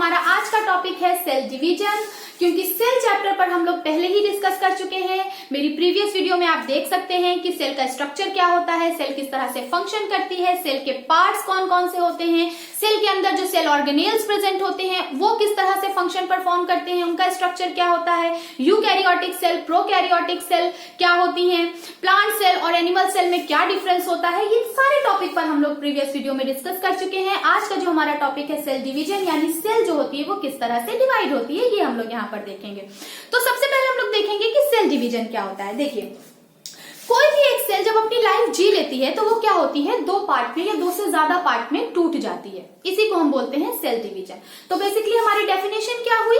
हमारा आज का टॉपिक है सेल डिवीजन, क्योंकि सेल चैप्टर पर हम लोग पहले ही डिस्कस कर चुके हैं। मेरी प्रीवियस वीडियो में आप देख सकते हैं कि सेल का स्ट्रक्चर क्या होता है, सेल किस तरह से फंक्शन करती है, सेल के पार्ट्स कौन कौन से होते हैं, सेल के अंदर जो सेल ऑर्गेनेल्स प्रेजेंट होते हैं वो किस तरह से फंक्शन परफॉर्म करते हैं, उनका स्ट्रक्चर क्या होता है, यूकैरियोटिक सेल, प्रोकैरियोटिक सेल क्या होती हैं, प्लांट सेल और एनिमल सेल में क्या डिफरेंस होता है, ये सारे टॉपिक पर हम लोग प्रीवियस वीडियो में डिस्कस कर चुके हैं। आज का जो हमारा टॉपिक है सेल डिवीजन, यानी सेल जो होती है वो किस तरह से डिवाइड होती है, ये हम लोग यहाँ पर देखेंगे। तो सबसे पहले हम लोग देखेंगे कि सेल डिवीजन क्या होता है। देखिए, कोई भी एक सेल जब अपनी लाइफ जी लेती है तो वो क्या होती है, दो पार्ट में या दो से ज्यादा पार्ट में टूट जाती है, इसी को हम बोलते हैं सेल डिवीजन। तो बेसिकली हमारी डेफिनेशन क्या हुई,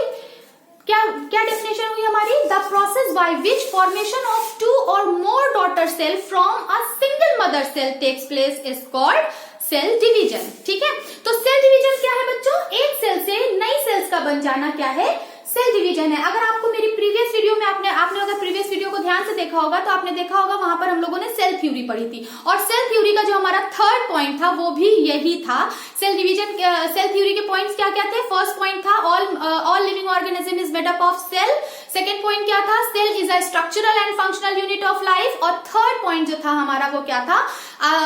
क्या डेफिनेशन हुई हमारी, the process by which formation of two और more daughter cell from a single mother cell takes place is called cell division. ठीक है, तो सेल डिवीजन क्या है बच्चों, एक सेल से नई सेल्स का बन जाना क्या है, सेल डिवीजन है। अगर आपको मेरी प्रीवियस वीडियो में आपने अगर प्रीवियस वीडियो को ध्यान से देखा होगा तो आपने देखा होगा वहां पर हम लोगों ने सेल थ्योरी पढ़ी थी, और सेल थ्योरी का जो हमारा थर्ड पॉइंट था वो भी यही था। सेल डिवीजन, सेल थ्योरी के पॉइंट्स क्या क्या थे, फर्स्ट पॉइंट था all living organism is made up of cell, second point क्या था, cell is a structural and functional unit of life, और थर्ड पॉइंट जो था हमारा वो क्या था,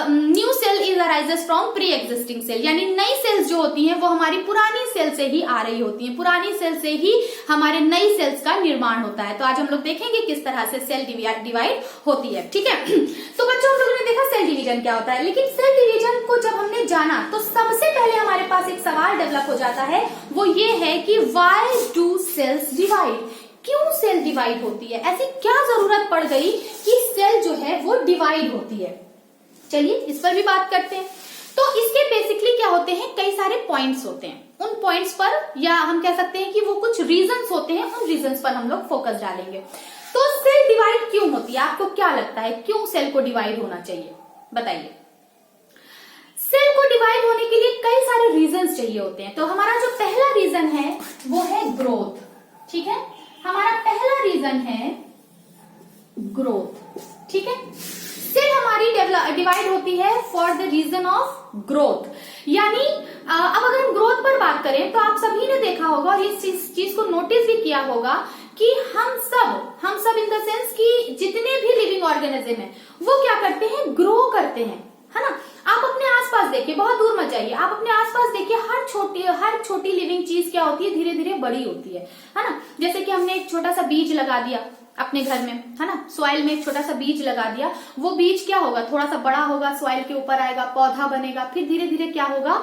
new cell is arises from pre existing cell, यानी नई सेल्स जो होती हैं वो हमारी पुरानी सेल से ही आ रही होती हैं, पुरानी सेल से ही हमारे नई सेल्स का निर्माण होता है। तो आज हम लोग देखेंगे किस तरह से सेल डिवाइड होती है। ठीक है, तो बच्चों हम लोगों ने देखा सेल डिवीजन क्या होता है, लेकिन सेल डिवीजन को जब हमने जाना तो सबसे पहले हमारे पास एक सवाल डेवलप हो जाता है, वो ये है कि व्हाई डू सेल्स डिवाइड, क्यों सेल डिवाइड होती है, ऐसी क्या जरूरत पड़ गई कि सेल जो है वो डिवाइड होती है। चलिए इस पर भी बात करते हैं। तो इसके बेसिकली क्या होते हैं, कई सारे पॉइंट्स होते हैं, उन पॉइंट्स पर या हम कह सकते हैं कि वो कुछ रीजंस होते हैं, उन रीजंस पर हम लोग फोकस डालेंगे। तो सेल डिवाइड क्यों होती है, आपको क्या लगता है क्यों सेल को डिवाइड होना चाहिए, बताइए। सेल को डिवाइड होने के लिए कई सारे रीजंस चाहिए होते हैं। तो हमारा जो पहला रीजन है वो है ग्रोथ। ठीक है, हमारा पहला रीजन है ग्रोथ। ठीक है, सेल हमारी डिवाइड होती है for the reason of growth, यानी अब अगर हम ग्रोथ पर बात करें तो आप सभी ने देखा होगा और इस चीज को नोटिस भी किया होगा कि हम सब इन द सेंस कि जितने भी लिविंग ऑर्गेनिज्म है वो क्या करते हैं, ग्रो करते हैं, है ना। आप अपने आसपास देखिए, बहुत दूर मत जाइए, आप अपने आसपास देखिए, हर छोटी लिविंग चीज क्या होती है, धीरे धीरे बड़ी होती है ना। जैसे कि हमने एक छोटा सा बीज लगा दिया अपने घर में, है ना, सॉइल में एक छोटा सा बीज लगा दिया, वो बीज क्या होगा, थोड़ा सा बड़ा होगा, सॉइल के ऊपर आएगा, पौधा बनेगा, फिर धीरे धीरे क्या होगा,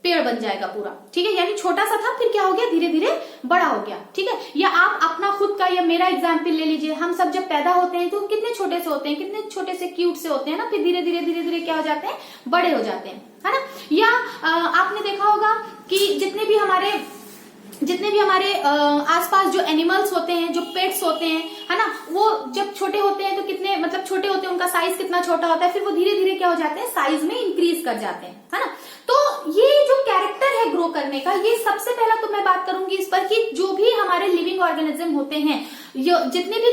पेड़ बन जाएगा पूरा। ठीक है, यानी छोटा सा था, फिर क्या हो गया, धीरे धीरे बड़ा हो गया। ठीक है, या आप अपना खुद का या मेरा एग्जाम्पल ले लीजिए, हम सब जब पैदा होते हैं तो कितने छोटे से होते हैं, कितने छोटे से क्यूट से होते हैं ना, फिर धीरे धीरे क्या हो जाते हैं, बड़े हो जाते हैं, है ना। या आपने देखा होगा कि जितने भी हमारे आसपास जो एनिमल्स होते हैं, जो पेट्स होते हैं, है ना, वो जब छोटे होते हैं तो कितने मतलब छोटे होते हैं, उनका साइज कितना छोटा होता है, फिर वो धीरे धीरे क्या हो जाते हैं, साइज में इंक्रीज कर जाते हैं, है ना। तो ये जो कैरेक्टर है ग्रो करने का, ये सबसे पहला तो मैं बात करूंगी इस पर कि जो भी हमारे लिविंग ऑर्गेनिज्म होते हैं, जितने भी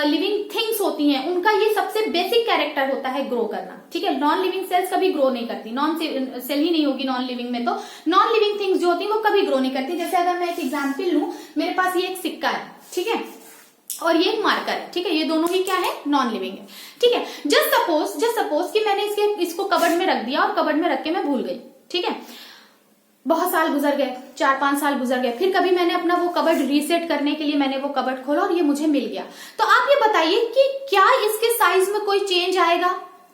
लिविंग थिंग्स होती हैं, उनका ये सबसे बेसिक कैरेक्टर होता है ग्रो करना। ठीक है, नॉन लिविंग सेल्स कभी ग्रो नहीं करती, नॉन सेल ही नहीं होगी नॉन लिविंग में, तो नॉन लिविंग थिंग्स जो होती है वो कभी ग्रो नहीं करती। जैसे अगर मैं एक एग्जाम्पल लूं, मेरे पास ये एक सिक्का है, ठीक है, और ये एक मार्कर है, ठीक है, ये दोनों ही क्या है, नॉन लिविंग है। ठीक है, जस्ट सपोज कि मैंने इसको कबर्ड में रख दिया और कबर्ड में रख के मैं भूल गई। ठीक है, बहुत साल गुजर गए, 4-5 साल गुजर गए, फिर कभी मैंने अपना वो कबर्ड रीसेट करने के लिए मैंने वो कबर्ड खोला और ये मुझे मिल गया। तो आप ये बताइए कि क्या इसके साइज में कोई चेंज आएगा,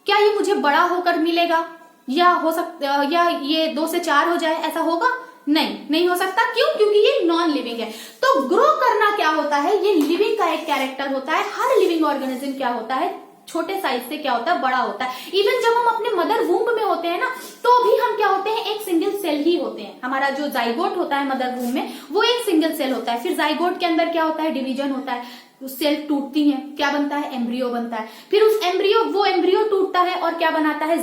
क्या ये मुझे बड़ा होकर मिलेगा, या ये 2 से 4 हो जाए, ऐसा होगा? नहीं हो सकता। क्यों? क्योंकि ये नॉन लिविंग है। तो ग्रो करना क्या होता है, ये लिविंग का एक कैरेक्टर होता है। हर लिविंग ऑर्गेनिज्म क्या होता है, छोटे साइज से क्या होता है, बड़ा होता है। इवन जब हम अपने मदर वूम्ब में होते हैं ना, तो भी हम क्या होते हैं, एक सिंगल सेल ही होते हैं। हमारा जो जाइगोट होता है मदर वूम्ब में, वो एक सिंगल सेल होता है। फिर जाइगोट के अंदर क्या होता है, डिवीजन होता है, सेल टूटती हैं, क्या बनता है, एम्ब्रियो बनता है। फिर वो एम्ब्रियो टूटता है और क्या बनाता है,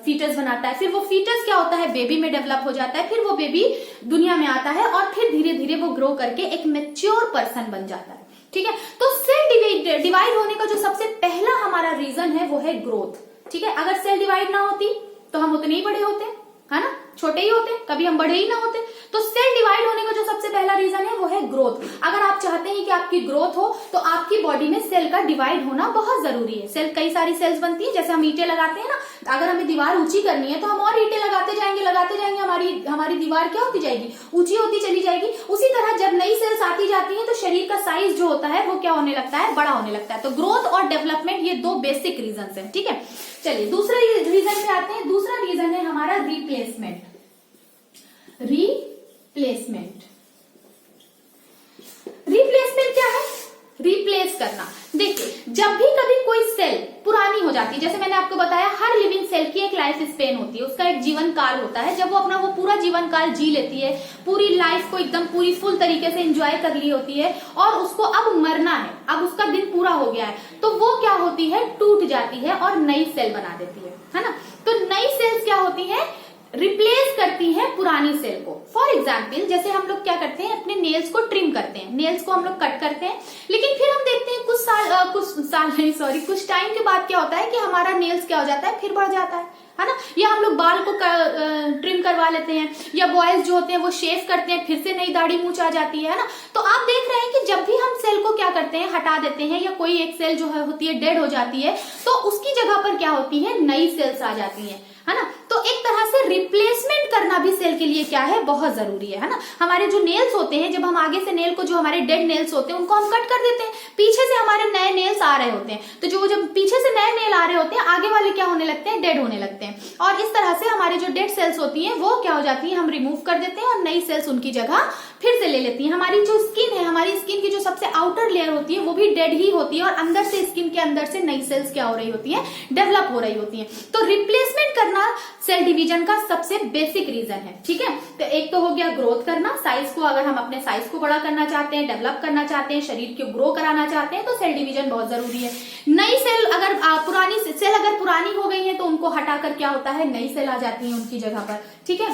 फीटस बनाता है। फिर वो फीटस क्या होता है, बेबी में डेवलप हो जाता है। फिर वो बेबी दुनिया में आता है और फिर धीरे धीरे वो ग्रो करके एक मैच्योर पर्सन बन जाता है। ठीक है, तो सेल डिवाइड होने का जो सबसे पहला हमारा रीजन है वो है ग्रोथ। ठीक है, अगर सेल डिवाइड ना होती तो हम उतने ही बड़े होते, है ना, छोटे ही होते, कभी हम बड़े ही ना होते। तो सेल डिवाइड ग्रोथ। अगर आप चाहते हैं कि आपकी ग्रोथ हो तो आपकी बॉडी में सेल का डिवाइड होना बहुत जरूरी है। सेल, कई सारी सेल्स बनती है, जैसे हम ईंटें लगाते हैं ना, अगर हमें दीवार ऊंची करनी है तो हम और ईंटें लगाते जाएंगे, हमारी दीवार क्या होती जाएगी, ऊंची होती चली जाएगी। उसी तरह जब नई सेल्स आती जाती है तो शरीर का साइज जो होता है वो क्या होने लगता है, बड़ा होने लगता है। तो ग्रोथ और डेवलपमेंट ये दो बेसिक रीजन है, ठीक है। चलिए दूसरे रीजन पे आते हैं। दूसरा रीजन है हमारा रिप्लेसमेंट। रिप्लेसमेंट क्या है? रिप्लेस करना। देखिए, जब भी कभी कोई सेल पुरानी हो जाती है, जैसे मैंने आपको बताया हर लिविंग सेल की एक लाइफ स्पेन होती है, उसका एक जीवन काल होता है। जब वो अपना वो पूरा जीवन काल जी लेती है, पूरी लाइफ को एकदम पूरी फुल तरीके से एंजॉय कर ली होती है और उसको अब मरना है, अब उसका दिन पूरा हो गया है, तो वो क्या होती है, टूट जाती है और नई सेल बना देती है ना। तो नई सेल्स क्या होती है, रिप्लेस करती है पुरानी सेल को। फॉर एग्जाम्पल, जैसे हम लोग क्या करते हैं, अपने नेल्स को ट्रिम करते हैं, नेल्स को हम लोग कट करते हैं, लेकिन फिर हम देखते हैं कुछ टाइम के बाद क्या होता है कि हमारा नेल्स क्या हो जाता है, फिर बढ़ जाता है ना। या हम लोग बाल को ट्रिम करवा लेते हैं, या बॉयज जो होते हैं वो शेव करते हैं, फिर से नई दाढ़ी मूंछ आ जाती है ना। तो आप देख रहे हैं कि जब भी हम सेल को क्या करते हैं, हटा देते हैं, या कोई एक सेल जो है होती है डेड हो जाती है, तो उसकी जगह पर क्या होती है, नई सेल्स आ जाती है ना। तो एक तरह से रिप्लेसमेंट करना भी सेल के लिए क्या है, बहुत जरूरी है ना। हमारे जो नेल्स होते हैं, जब हम आगे से नेल को, जो हमारे डेड नेल्स होते हैं उनको हम कट कर देते हैं, पीछे से हमारे नए नेल्स आ रहे होते हैं, तो जो जब पीछे से नए नेल आ रहे होते हैं, आगे वाले क्या होने लगते हैं, डेड होने लगते हैं। और इस तरह से हमारी जो डेड सेल्स होती हैं वो क्या हो जाती है, हम रिमूव कर देते हैं और नई सेल्स उनकी जगह फिर से ले लेती हैं। हमारी जो स्किन है, हमारी स्किन की जो सबसे आउटर लेयर होती है वो भी डेड ही होती है, और अंदर से, स्किन के अंदर से नई सेल्स क्या हो रही होती है, डेवलप हो रही होती है। तो रिप्लेसमेंट करना सेल डिवीजन का सबसे बेसिक रीजन है, ठीक है। तो एक तो हो गया ग्रोथ करना, साइज को, अगर हम अपने साइज को बड़ा करना चाहते हैं, डेवलप करना चाहते हैं, शरीर को ग्रो कराना चाहते हैं, तो सेल डिवीजन बहुत जरूरी है। नई सेल अगर पुरानी सेल अगर पुरानी हो गई है तो उनको हटाकर क्या होता है, नई सेल आ जाती है उनकी जगह पर, ठीक है।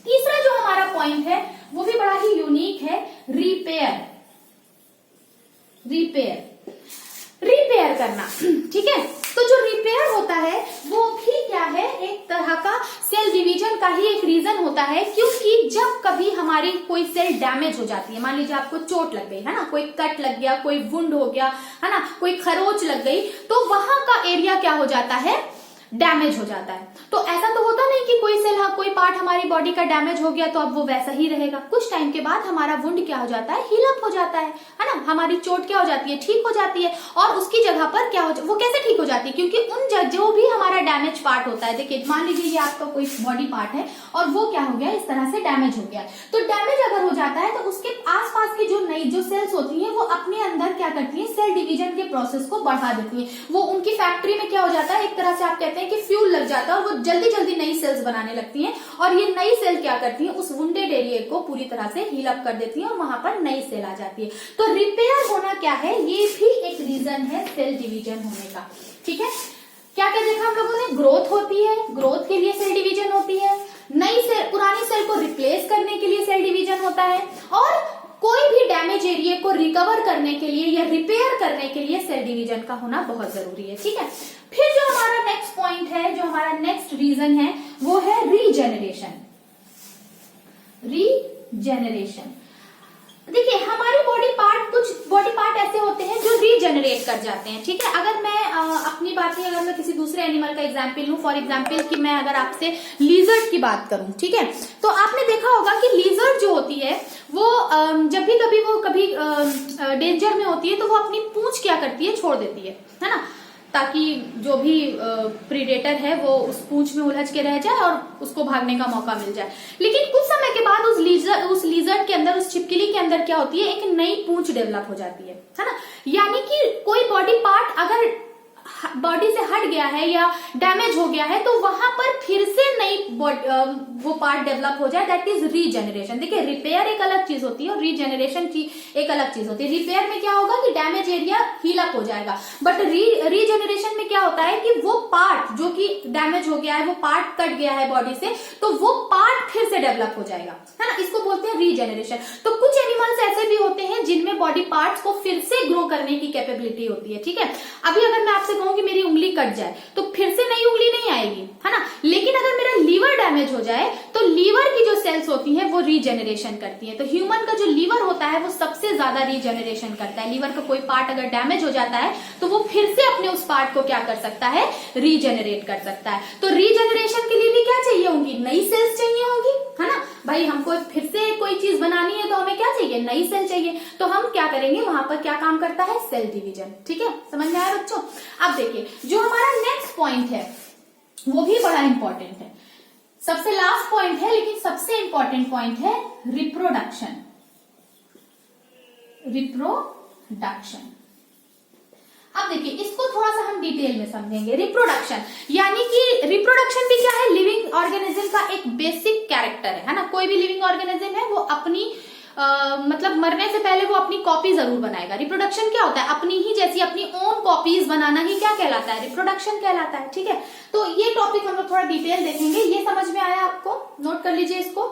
तीसरा जो हमारा पॉइंट है वो भी बड़ा ही यूनिक है, रिपेयर करना, ठीक है। तो जो रिपेयर होता है वो भी क्या है, एक तरह का सेल डिवीजन का ही एक रीजन होता है, क्योंकि जब कभी हमारी कोई सेल डैमेज हो जाती है, मान लीजिए आपको चोट लग गई है ना, कोई कट लग गया, कोई वुंड हो गया है ना, कोई खरोच लग गई, तो वहां का एरिया क्या हो जाता है, डैमेज हो जाता है। तो ऐसा तो होता नहीं कि कोई सेल, कोई पार्ट हमारी बॉडी का डैमेज हो गया तो अब वो वैसा ही रहेगा। कुछ टाइम के बाद हमारा वुंड क्या हो जाता है, हील अप हो जाता है ना, हमारी चोट क्या हो जाती है, ठीक हो जाती है, और उसकी जगह पर क्या हो, वो कैसे ठीक हो जाती है, क्योंकि उन जो भी हमारा डैमेज पार्ट होता है, देखिए मान लीजिए ये आपका कोई बॉडी पार्ट है और वो क्या हो गया, इस तरह से डैमेज हो गया। तो डैमेज अगर हो जाता है तो उसके आसपास की जो नई जो सेल्स होती है वो अपने अंदर क्या करती है, सेल डिवीजन के प्रोसेस को बढ़ा देती है। वो उनकी फैक्ट्री में क्या हो जाता है, एक तरह से आप कहते हैं कि फ्यूल लग जाता है, और वो जल्दी जल्दी नई सेल्स बनाने लगती हैं, और ये नई सेल क्या करती है, उस वुंडेड एरिया को पूरी तरह से हील अप कर देती है और वहां पर नई सेल आ जाती है। तो रिपेयर होना क्या है, ये भी एक रीजन है सेल डिवीजन होने का, ठीक है। क्या क्या देखा हम लोगों ने, ग्रोथ होती है, ग्रोथ के लिए सेल डिवीजन होती है, नई सेल, पुरानी सेल को रिप्लेस करने के लिए सेल डिवीजन होता है, और कोई भी डैमेज एरिया को रिकवर करने के लिए या रिपेयर करने के लिए सेल डिवीजन का होना बहुत जरूरी है, ठीक है। फिर जो हमारा नेक्स्ट पॉइंट है, जो हमारा नेक्स्ट रीजन है, वो है रीजेनरेशन। देखिए, हमारे कुछ बॉडी पार्ट ऐसे होते हैं जो रीजेनरेट कर जाते हैं, ठीक है। अगर मैं अपनी बात नहीं, अगर मैं किसी दूसरे एनिमल का एग्जाम्पल लूं, फॉर एग्जाम्पल कि मैं अगर आपसे लीजर्ड की बात करूं, ठीक है, तो आपने देखा होगा कि लीजर्ड जो होती है वो जब भी कभी डेंजर में होती है तो वो अपनी पूंछ क्या करती है, छोड़ देती है ना, ताकि जो भी प्रीडेटर है वो उस पूंछ में उलझ के रह जाए और उसको भागने का मौका मिल जाए। लेकिन कुछ समय के बाद उस लीजर्ड के अंदर, उस छिपकली के अंदर क्या होती है, एक नई पूंछ डेवलप हो जाती है ना। यानी कि कोई बॉडी पार्ट अगर बॉडी से हट गया है या डैमेज हो गया है तो वहां पर फिर से नई वो पार्ट डेवलप हो जाए, दैट इज रीजेनरेशन। देखिए, रिपेयर एक अलग चीज होती है और रीजेनरेशन की एक अलग चीज होती है। रिपेयर में क्या होगा कि डैमेज एरिया हील अप हो जाएगा, बट रीजेनरेशन में क्या होता है कि वो पार्ट जो कि डैमेज हो गया है, वो पार्ट कट गया है बॉडी से, तो वो पार्ट फिर से डेवलप हो जाएगा, है ना, इसको बोलते हैं रीजेनरेशन। तो कुछ एनिमल्स ऐसे भी होते हैं जिनमें बॉडी पार्ट्स को फिर से ग्रो करने की कैपेबिलिटी होती है, ठीक है। अभी अगर मैं आपसे कहूं चाहूँ कि मेरी उंगली कट जाए तो फिर से नई उंगली नहीं आएगी, है ना। लेकिन अगर मेरा लीवर डैमेज हो जाए तो लीवर की जो सेल्स होती हैं वो रीजेनरेशन करती है। तो ह्यूमन का जो लीवर होता है वो सबसे ज्यादा रीजेनरेशन करता है। लीवर का कोई पार्ट अगर डैमेज हो जाता है तो वो फिर से अपने उस पार्ट को क्या कर सकता है, रीजेनरेट कर सकता है। तो रीजेनरेशन के लिए भी क्या चाहिए होंगी, नई सेल्स चाहिए होंगी, है ना भाई। हमको फिर से कोई चीज बनानी है तो हमें क्या चाहिए, नई सेल चाहिए। तो हम क्या करेंगे, वहां पर क्या काम करता है, सेल डिवीजन। ठीक है, समझ में आया बच्चों। अब देखिए जो हमारा नेक्स्ट पॉइंट है वो भी बड़ा इंपॉर्टेंट है, सबसे लास्ट पॉइंट है लेकिन सबसे इंपॉर्टेंट पॉइंट है रिप्रोडक्शन। रिप्रोडक्शन, अब देखिए इसको थोड़ा सा हम डिटेल में समझेंगे। रिप्रोडक्शन यानी कि रिप्रोडक्शन भी क्या है, लिविंग ऑर्गेनिज्म का एक बेसिक कैरेक्टर है ना। कोई भी लिविंग ऑर्गेनिज्म है वो अपनी मतलब मरने से पहले वो अपनी कॉपी जरूर बनाएगा। रिप्रोडक्शन क्या होता है, अपनी ही जैसी अपनी ओन कॉपीज बनाना ही क्या कहलाता है, रिप्रोडक्शन कहलाता है। ठीक है, तो ये टॉपिक हम लोग थोड़ा डिटेल देखेंगे। ये समझ में आया आपको, नोट कर लीजिए इसको।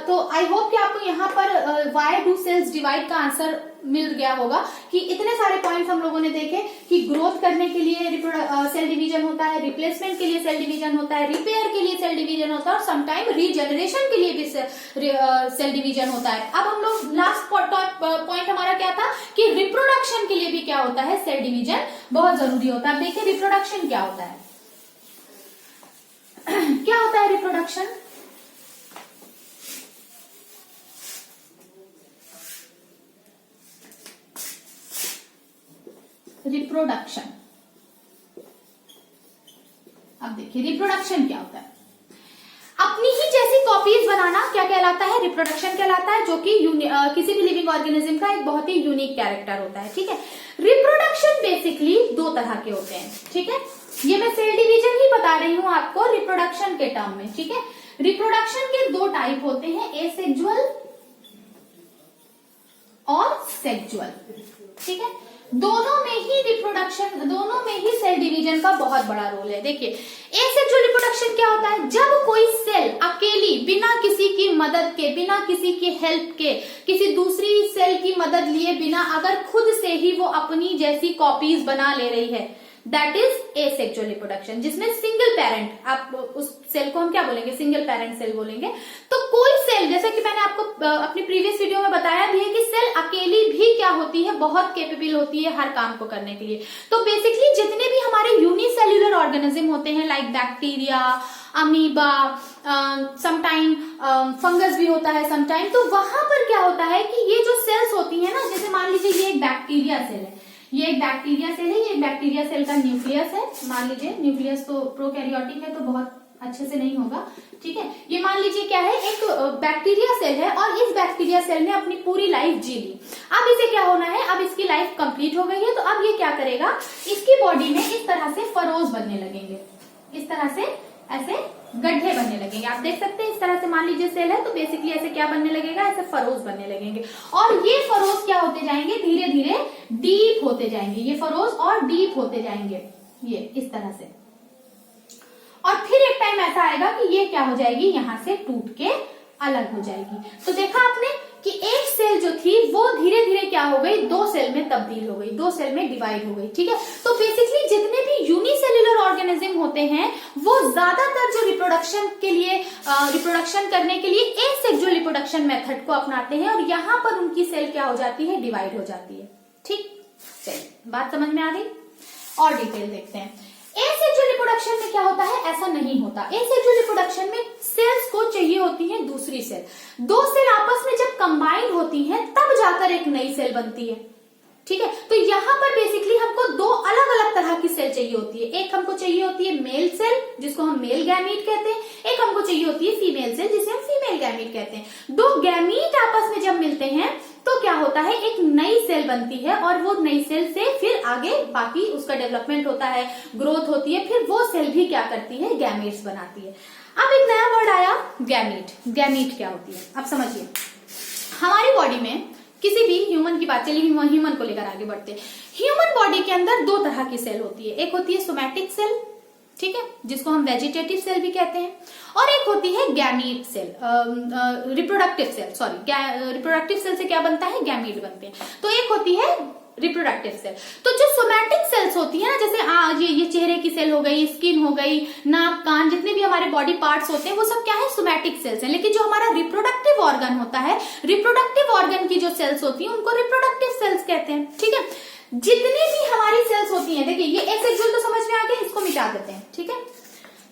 तो आई होप कि आपको यहाँ पर व्हाई डू सेल्स डिवाइड का आंसर मिल गया होगा कि इतने सारे पॉइंट्स हम लोगों ने देखे कि ग्रोथ करने के लिए सेल डिवीजन होता है, रिप्लेसमेंट के लिए सेल डिवीजन होता है, रिपेयर के लिए सेल डिवीजन होता है और समटाइम रीजनरेशन के लिए भी सेल डिवीजन होता है। अब हम लोग लास्ट पॉइंट हमारा क्या था कि रिप्रोडक्शन के लिए भी क्या होता है, सेल डिवीजन बहुत जरूरी होता है। अब देखिए रिप्रोडक्शन क्या होता है। क्या होता है रिप्रोडक्शन, रिप्रोडक्शन, अब देखिए रिप्रोडक्शन क्या होता है, अपनी ही जैसी कॉपीज बनाना क्या कहलाता है, रिप्रोडक्शन कहलाता है, जो कि किसी भी लिविंग ऑर्गेनिज्म का एक बहुत ही यूनिक कैरेक्टर होता है। ठीक है, रिप्रोडक्शन बेसिकली दो तरह के होते हैं। ठीक है, ये मैं सेल डिवीजन ही बता रही हूं आपको रिप्रोडक्शन के टर्म में। ठीक है, रिप्रोडक्शन के दो टाइप होते हैं, एसेक्सुअल और सेक्सुअल। ठीक है, दोनों में ही रिप्रोडक्शन, दोनों में ही सेल डिवीजन का बहुत बड़ा रोल है। देखिए एसेक्सुअल रिप्रोडक्शन क्या होता है, जब कोई सेल अकेली बिना किसी की मदद के, बिना किसी की हेल्प के, किसी दूसरी सेल की मदद लिए बिना अगर खुद से ही वो अपनी जैसी कॉपीज बना ले रही है, दैट इज एसेक्सुअल रिप्रोडक्शन, जिसमें सिंगल पेरेंट, आप उस सेल को हम क्या बोलेंगे, सिंगल पेरेंट सेल बोलेंगे। तो कोई सेल, जैसे कि मैंने आपको अपनी प्रीवियस वीडियो में बताया भी है कि सेल अकेली भी क्या होती है, बहुत कैपेबल होती है हर काम को करने के लिए। तो बेसिकली जितने भी हमारे यूनिसेल्युलर ऑर्गेनिज्म होते हैं, like bacteria, amoeba, sometime fungus भी होता है समटाइम, तो वहां पर क्या होता है कि ये जो सेल्स होती है ना, जैसे मान लीजिए ये एक बैक्टीरिया सेल है, ये एक बैक्टीरिया सेल है, ये एक बैक्टीरिया सेल का न्यूक्लियस है। मान लीजिए न्यूक्लियस तो प्रोकैरियोटिक है तो बहुत अच्छे से नहीं होगा। ठीक है, ये मान लीजिए क्या है, एक बैक्टीरिया सेल है और इस बैक्टीरिया सेल ने अपनी पूरी लाइफ जी ली। अब इसे क्या होना है, अब इसकी लाइफ कंप्लीट हो गई है, तो अब ये क्या करेगा, इसकी बॉडी में इस तरह से फरोज बनने लगेंगे, इस तरह से ऐसे गड्ढे बनने लगेंगे। आप देख सकते हैं इस तरह से, मान लीजिए सेल है तो बेसिकली ऐसे क्या बनने लगेगा, ऐसे फरोज बनने लगेंगे और ये फरोज क्या होते जाएंगे, धीरे धीरे डीप होते जाएंगे, ये फरोज और डीप होते जाएंगे, ये इस तरह से। और फिर एक टाइम ऐसा आएगा कि ये क्या हो जाएगी, यहां से टूट के अलग हो जाएगी। तो देखा आपने कि एक सेल जो थी वो धीरे धीरे क्या हो गई, दो सेल में तब्दील हो गई, दो सेल में डिवाइड हो गई। ठीक है, तो बेसिकली जितने भी यूनिसेल्युलर ऑर्गेनिज्म होते हैं वो ज्यादातर जो रिप्रोडक्शन के लिए, रिप्रोडक्शन करने के लिए एसेक्सुअल रिप्रोडक्शन मेथड को अपनाते हैं और यहाँ पर उनकी सेल क्या हो जाती है, डिवाइड हो जाती है। ठीक, चलिए बात समझ में आ गई, और डिटेल देखते हैं। एसेक्सुअल रिप्रोडक्शन में क्या होता है, ऐसा नहीं होता। एसेक्सुअल रिप्रोडक्शन में सेल्स को चाहिए होती है दूसरी सेल, दो सेल आपस में जब कंबाइंड होती हैं तब जाकर एक नई सेल बनती है। ठीक है, तो यहाँ पर बेसिकली हमको दो अलग अलग तरह की सेल चाहिए होती है। एक हमको चाहिए होती है मेल सेल, जिसको हम मेल गैमीट कहते हैं, एक हमको चाहिए होती है फीमेल सेल, जिसे हम फीमेल गैमीट कहते हैं। दो गैमीट आपस में जब मिलते हैं तो क्या होता है, एक नई सेल बनती है और वो नई सेल से फिर आगे बाकी उसका डेवलपमेंट होता है, ग्रोथ होती है, फिर वो सेल भी क्या करती है, गैमीट्स बनाती है। अब एक नया वर्ड आया, गैमीट। गैमीट क्या होती है, अब समझिए। हमारी बॉडी में किसी भी ह्यूमन की बात, चलिए ह्यूमन को लेकर आगे बढ़ते हैं। ह्यूमन बॉडी के अंदर दो तरह की सेल होती है, एक होती है सोमैटिक सेल, ठीक है, जिसको हम वेजिटेटिव सेल भी कहते हैं, और एक होती है gamete cell, reproductive cell, sorry reproductive cell से क्या बनता है, गैमीट बनते हैं। तो एक होती है रिप्रोडक्टिव सेल। तो जो सोमैटिक सेल सेल्स होती है ना, जैसे ये चेहरे की सेल हो गई, स्किन हो गई, नाक कान, जितने भी हमारे बॉडी पार्ट्स होते हैं वो सब क्या है, सोमैटिक सेल्स हैं। लेकिन जो हमारा रिप्रोडक्टिव ऑर्गन होता है, रिप्रोडक्टिव ऑर्गन की जो सेल्स होती है उनको रिप्रोडक्टिव सेल्स कहते हैं। ठीक है, जितनी भी हमारी सेल्स होती हैं, देखिए ये एसेक्सुअल तो समझ में आ गया, इसको मिटा देते हैं। ठीक है,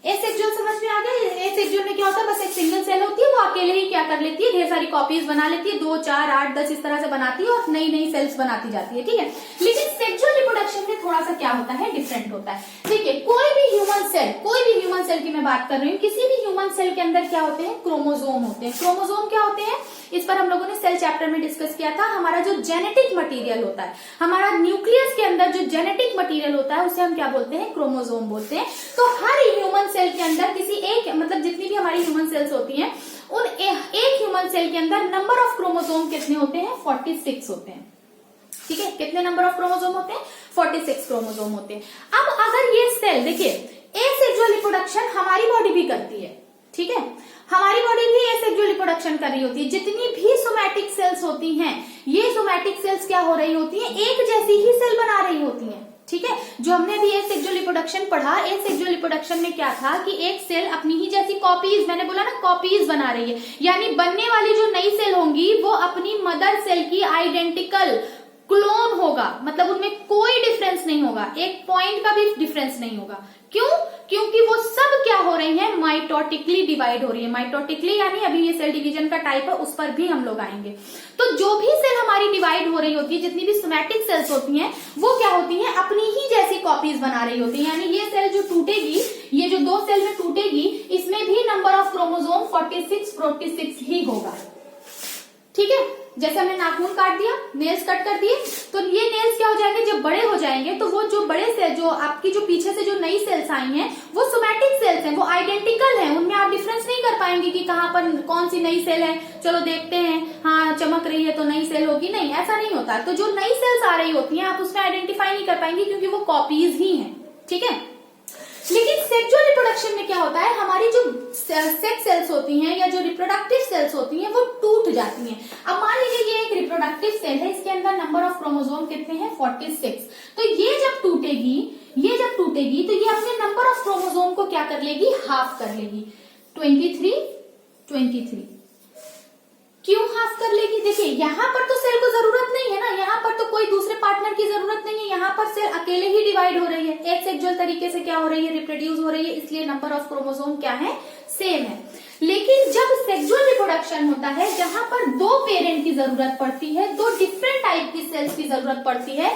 एसेक्सुअल समझ में आ गया। एसेक्सुअल में क्या होता है, बस एक सिंगल सेल होती है, वो अकेले ही क्या कर लेती है, ढेर सारी कॉपीज बना लेती है, 2 4 8 10 इस तरह से बनाती है और नई नई सेल्स बनाती जाती है। ठीक है, लेकिन सेक्सुअल रिप्रोडक्शन में थोड़ा सा क्या होता है, डिफरेंट होता है। देखिए कोई भी ह्यूमन सेल की मैं बात कर रही हूँ, किसी भी ह्यूमन सेल के अंदर क्या होते हैं, क्रोमोजोम होते हैं। क्रोमोजोम क्या होते हैं, इस पर हम लोगों ने सेल चैप्टर में डिस्कस किया था। हमारा जो जेनेटिक मटेरियल होता है, हमारा न्यूक्लियस के अंदर जो जेनेटिक मटेरियल होता है, उसे हम क्या बोलते हैं, क्रोमोजोम बोलते हैं। तो हर ह्यूमन सेल के अंदर किसी एक, मतलब जितनी भी हमारी ह्यूमन सेल्स होती हैं, उन एक ह्यूमन सेल के अंदर नंबर ऑफ क्रोमोजोम कितने होते हैं, 46 होते हैं। ठीक है, कितने नंबर ऑफ क्रोमोजोम होते हैं, 46 क्रोमोजोम होते हैं। अब अगर ये सेल, देखिए एसेक्सुअल रिप्रोडक्शन हमारी बॉडी भी करती है। ठीक है, हमारी बॉडी भी एसेक्सुअल रिप्रोडक्शन कर रही होती है। जितनी भी सोमैटिक सेल्स होती हैं, ये सोमैटिक सेल्स क्या हो रही होती हैं, एक जैसी ही सेल बना रही होती हैं। ठीक है, जो हमने भी एसेक्सुअल रिप्रोडक्शन पढ़ा, एसेक्सुअल रिप्रोडक्शन में क्या था कि एक सेल अपनी ही जैसी कॉपीज, मैंने बोला ना कॉपीज बना रही है, यानी बनने वाली जो नई सेल होंगी वो अपनी मदर सेल की आइडेंटिकल क्लोन होगा, मतलब उनमें कोई डिफरेंस नहीं होगा, एक पॉइंट का भी डिफरेंस नहीं होगा। क्यों? क्योंकि वो सब क्या हो रही है, माइटोटिकली डिवाइड हो रही है। माइटोटिकली यानी अभी ये सेल डिवीजन का टाइप है, उस पर भी हम लोग आएंगे। तो जो भी सेल हमारी डिवाइड हो रही होती है, जितनी भी सोमैटिक सेल्स होती हैं, वो क्या होती हैं, अपनी ही जैसी कॉपीज बना रही होती हैं। यानी ये सेल जो टूटेगी, ये जो 2 सेल में टूटेगी, इसमें भी नंबर ऑफ क्रोमोजोम 46 ही होगा। ठीक है, जैसे हमने नाखून काट दिया, नेल्स कट कर दिए, तो ये नेल्स क्या हो जाएंगे, जब बड़े हो जाएंगे तो वो जो बड़े सेल, जो आपकी जो पीछे से जो नई सेल्स आई हैं, वो सोमैटिक सेल्स हैं, वो आइडेंटिकल हैं, उनमें आप डिफरेंस नहीं कर पाएंगे कि कहाँ पर कौन सी नई सेल है, चलो देखते हैं, हाँ चमक रही है तो नई सेल होगी, नहीं ऐसा नहीं होता। तो जो नई सेल्स आ रही होती हैं, आप उसमें आइडेंटिफाई नहीं कर पाएंगे क्योंकि वो कॉपीज ही हैं। ठीक है, लेकिन सेक्सुअल रिप्रोडक्शन में क्या होता है, हमारी जो सेक्स सेल्स होती हैं या जो रिप्रोडक्टिव सेल्स होती हैं, वो टूट जाती हैं। अब मान लीजिए ये एक रिप्रोडक्टिव सेल है, इसके अंदर नंबर ऑफ क्रोमोजोम कितने हैं, 46। तो ये जब टूटेगी तो ये अपने नंबर ऑफ क्रोमोजोम को क्या कर लेगी, हाफ कर लेगी, 23। क्यों हाफ कर लेगी, देखिए यहाँ पर तो सेल को जरूरत नहीं है ना, यहाँ पर तो कोई दूसरे पार्टनर की जरूरत नहीं है, यहाँ पर सेल अकेले ही डिवाइड हो रही है, एक सेक्सुअल तरीके से क्या हो रही है, रिप्रोड्यूस हो रही है, इसलिए नंबर ऑफ क्रोमोसोम क्या है, सेम है। लेकिन जब सेक्सुअल रिप्रोडक्शन होता है, जहां पर 2 पेरेंट की जरूरत पड़ती है, 2 डिफरेंट टाइप की सेल्स की जरूरत पड़ती है,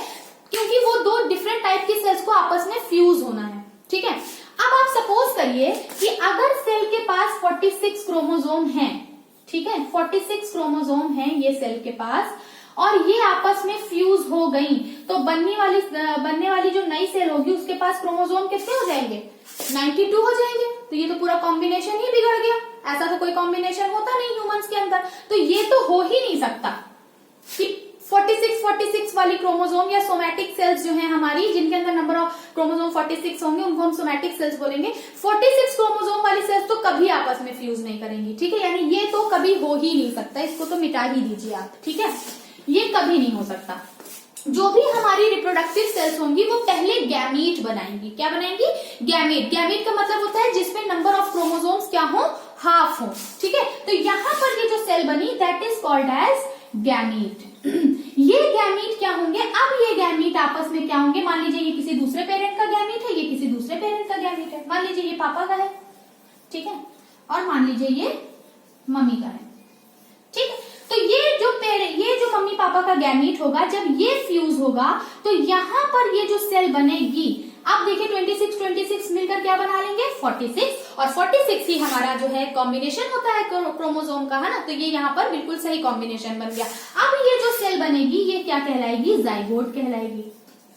क्योंकि वो 2 डिफरेंट टाइप की सेल्स को आपस में फ्यूज होना है। ठीक है, अब आप सपोज करिए कि अगर सेल के पास 46 क्रोमोजोम है, ठीक है, 46 क्रोमोजोम है ये सेल के पास, और ये आपस में फ्यूज हो गई, तो बनने वाली जो नई सेल होगी उसके पास क्रोमोजोम कितने हो जाएंगे, 92 हो जाएंगे। तो ये तो पूरा कॉम्बिनेशन ही बिगड़ गया, ऐसा तो कोई कॉम्बिनेशन होता नहीं ह्यूमंस के अंदर, तो ये तो हो ही नहीं सकता कि 46 वाली क्रोमोजोम या सोमैटिक सेल्स जो हैं हमारी, जिनके अंदर नंबर ऑफ क्रोमोजोम 46 होंगे, उनको हम सोमैटिक सेल्स बोलेंगे। 46 क्रोमोजोम वाली सेल्स तो कभी आपस में फ्यूज नहीं करेंगी। ठीक है, यानी ये तो कभी हो ही नहीं सकता, इसको तो मिटा ही दीजिए आप। ठीक है, ये कभी नहीं हो सकता। जो भी हमारी रिप्रोडक्टिव सेल्स होंगी वो पहले गैमीट बनाएंगी। क्या बनाएंगी, गैमीट। गैमीट का मतलब होता है जिसमें नंबर ऑफ क्रोमोजोम्स क्या हो, हाफ हो। ठीक है, तो यहाँ पर ये जो सेल बनी, that is called as gamete. ये गैमीट क्या होंगे, अब ये गैमीट आपस में क्या होंगे, मान लीजिए ये किसी दूसरे पेरेंट का गैमीट है, ये किसी दूसरे पेरेंट का गैमीट है, मान लीजिए ये पापा का है, ठीक है, और मान लीजिए ये मम्मी का है। ठीक है, तो ये जो मम्मी पापा का गैमीट होगा, जब ये फ्यूज होगा तो यहाँ पर ये जो सेल बनेगी, अब देखिए 26 मिलकर क्या बना लेंगे, 46, और 46 ही हमारा जो है कॉम्बिनेशन होता है क्रोमोसोम का, है ना, तो ये यहाँ पर बिल्कुल सही कॉम्बिनेशन बन गया। अब ये जो सेल बनेगी ये क्या कहलाएगी, जाइगोट कहलाएगी।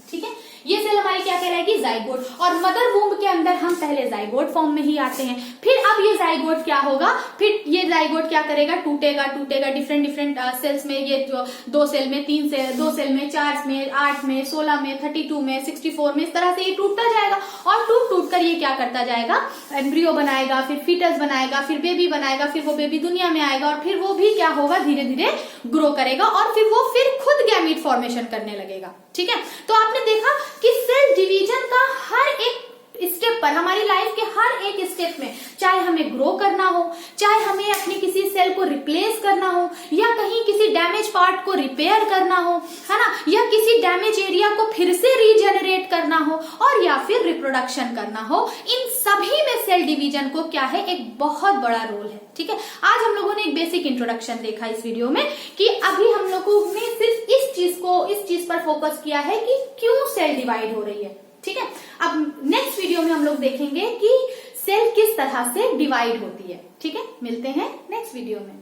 ठीक है, ये सेल हमारी क्या कहलाएगी, जाइगोट। और मदर वूम्ब के अंदर हम पहले जाइगोट फॉर्म में ही आते हैं। फिर अब ये जाइगोट क्या होगा, फिर ये जाइगोट क्या करेगा, टूटेगा डिफरेंट सेल्स में, ये जो 2 सेल में, 3 सेल, 2 सेल में, 4 में, 8 में, 16 में, 32 में, 64 में, इस तरह से ये टूटता जाएगा। और टूट कर ये क्या करता जाएगा, एम्ब्रियो बनाएगा, फिर फीटस बनाएगा, फिर बेबी बनाएगा, फिर वो बेबी दुनिया में आएगा, और फिर वो भी क्या होगा, धीरे धीरे ग्रो करेगा, और फिर वो खुद गैमीट फॉर्मेशन करने लगेगा। ठीक है, तो आपने देखा कि सेल डिवीजन का हर एक स्टेप पर, हमारी लाइफ के हर एक स्टेप में, चाहे हमें ग्रो करना हो, चाहे हमें अपनी किसी सेल को रिप्लेस करना हो, या कहीं किसी डैमेज पार्ट को रिपेयर करना हो, है ना, या किसी डैमेज एरिया को फिर से रीजेनरेट करना हो, और या फिर रिप्रोडक्शन करना हो, इन सभी में सेल डिवीजन को क्या है, एक बहुत बड़ा रोल है। ठीक है, आज हम लोगों ने एक बेसिक इंट्रोडक्शन देखा इस वीडियो में कि अभी हम लोगों ने सिर्फ इस चीज पर फोकस किया है कि क्यों सेल डिवाइड हो रही है। ठीक है, अब नेक्स्ट वीडियो में हम लोग देखेंगे कि सेल किस तरह से डिवाइड होती है। ठीक है, मिलते हैं नेक्स्ट वीडियो में।